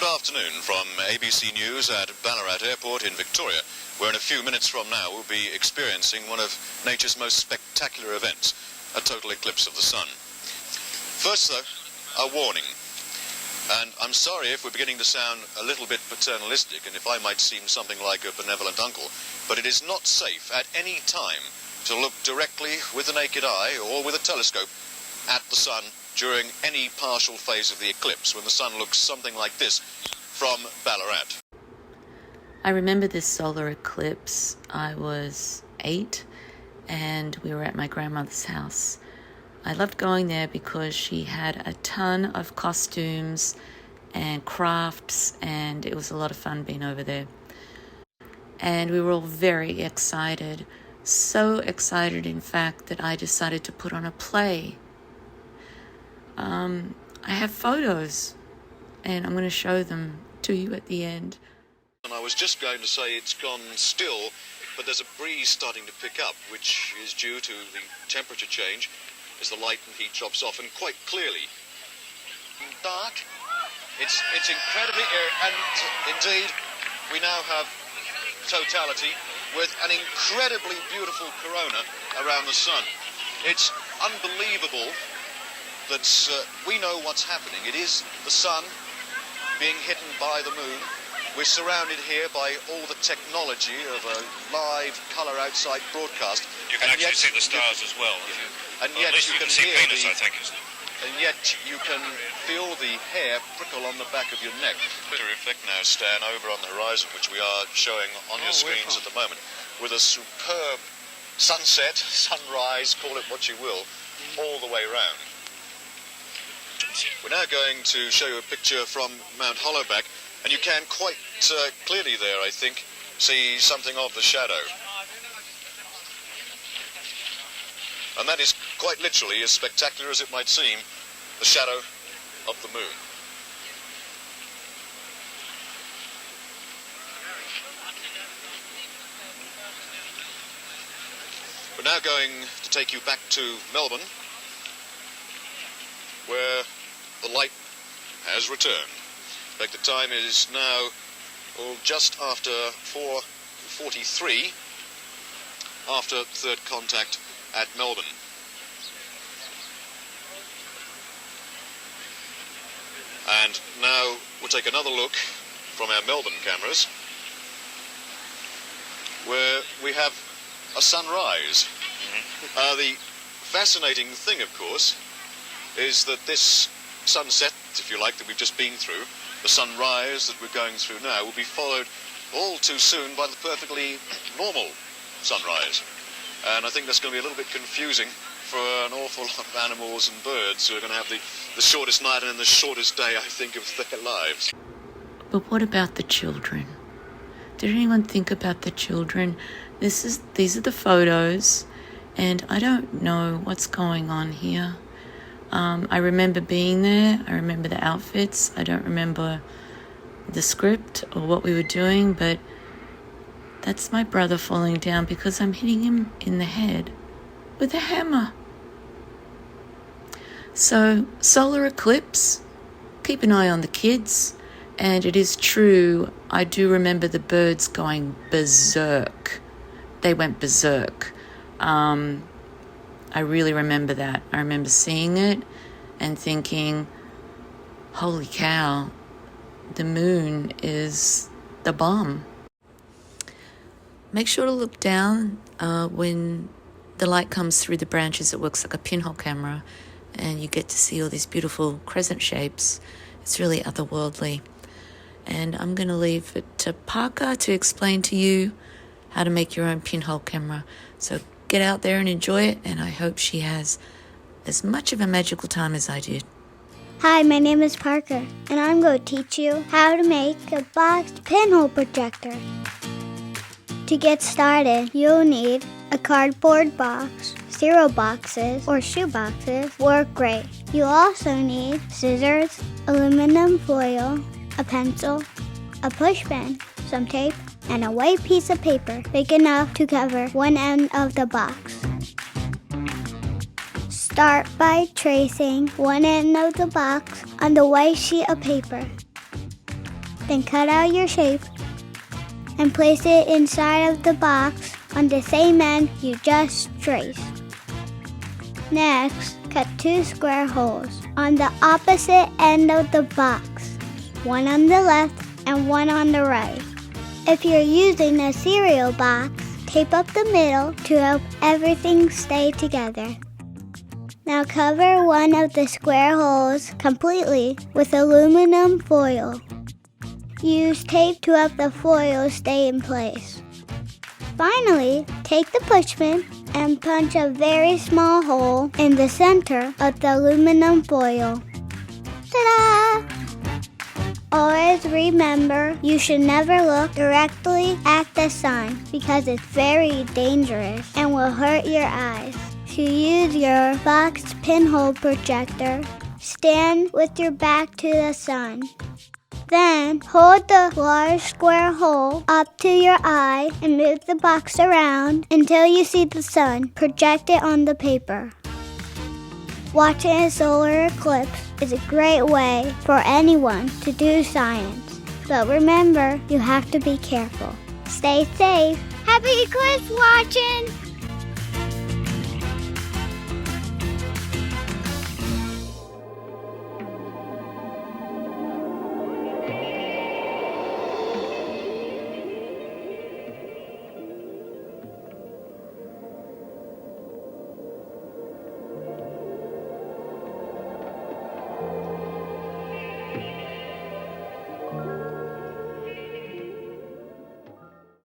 Good afternoon from ABC News at Ballarat Airport in Victoria, where in a few minutes from now we'll be experiencing one of nature's most spectacular events, a total eclipse of the sun. First though, a warning. And I'm sorry if we're beginning to sound a little bit paternalistic and if I might seem something like a benevolent uncle, but it is not safe at any time to look directly with the naked eye or with a telescope at the sun during any partial phase of the eclipse, when the sun looks something like this from Ballarat. I remember this solar eclipse. I was 8 and we were at my grandmother's house. I loved going there because she had a ton of costumes and crafts, and it was a lot of fun being over there. And we were all very excited. So excited, in fact, that I decided to put on a play. I have photos, and I'm going to show them to you at the end. And I was just going to say it's gone still, but there's a breeze starting to pick up, which is due to the temperature change as the light and heat drops off, and quite clearly dark. It's incredibly and indeed we now have totality with an incredibly beautiful corona around the sun. It's unbelievable that we know what's happening. It is the sun being hidden by the moon. We're surrounded here by all the technology of a live colour outside broadcast. You can actually see the stars as well. And yet you can see hear Venus, I think, isn't it? and yet you can feel the hair prickle on the back of your neck. To reflect now, Stan, over on the horizon, which we are showing on your screens at the moment, with a superb sunset, sunrise, call it what you will, all the way round. We're now going to show you a picture from Mount Hollowback, and you can quite clearly there, I think, see something of the shadow. And that is quite literally, as spectacular as it might seem, the shadow of the moon. We're now going to take you back to Melbourne, where the light has returned. In fact, the time is now just after 4:43 after third contact at Melbourne. And now we'll take another look from our Melbourne cameras, where we have a sunrise. The fascinating thing, of course, is that this sunset, if you like, that we've just been through, the sunrise that we're going through now, will be followed all too soon by the perfectly normal sunrise. And I think that's going to be a little bit confusing for an awful lot of animals and birds who are going to have the shortest night and the shortest day, I think, of their lives. But what about the children? Did anyone think about the children? These are the photos, and I don't know what's going on here. I remember being there. I remember the outfits. I don't remember the script or what we were doing, but that's my brother falling down because I'm hitting him in the head with a hammer. So, solar eclipse, keep an eye on the kids. And it is true, I do remember the birds going berserk. They went berserk. I really remember that. I remember seeing it and thinking, holy cow, the moon is the bomb. Make sure to look down when the light comes through the branches. It works like a pinhole camera, and you get to see all these beautiful crescent shapes. It's really otherworldly. And I'm going to leave it to Parker to explain to you how to make your own pinhole camera. So get out there and enjoy it, and I hope she has as much of a magical time as I did. Hi, my name is Parker, and I'm going to teach you how to make a boxed pinhole projector. To get started, you'll need a cardboard box. Cereal boxes or shoe boxes work great. You'll also need scissors, aluminum foil, a pencil, a push pin, some tape, and a white piece of paper big enough to cover one end of the box. Start by tracing one end of the box on the white sheet of paper. Then cut out your shape and place it inside of the box on the same end you just traced. Next, cut 2 square holes on the opposite end of the box, one on the left and one on the right. If you're using a cereal box, tape up the middle to help everything stay together. Now cover one of the square holes completely with aluminum foil. Use tape to help the foil stay in place. Finally, take the pushpin and punch a very small hole in the center of the aluminum foil. Ta-da! Always remember, you should never look directly at the sun because it's very dangerous and will hurt your eyes. To use your boxed pinhole projector, stand with your back to the sun. Then, hold the large square hole up to your eye and move the box around until you see the sun. Project it on the paper. Watching a solar eclipse is a great way for anyone to do science. But remember, you have to be careful. Stay safe. Happy eclipse watching!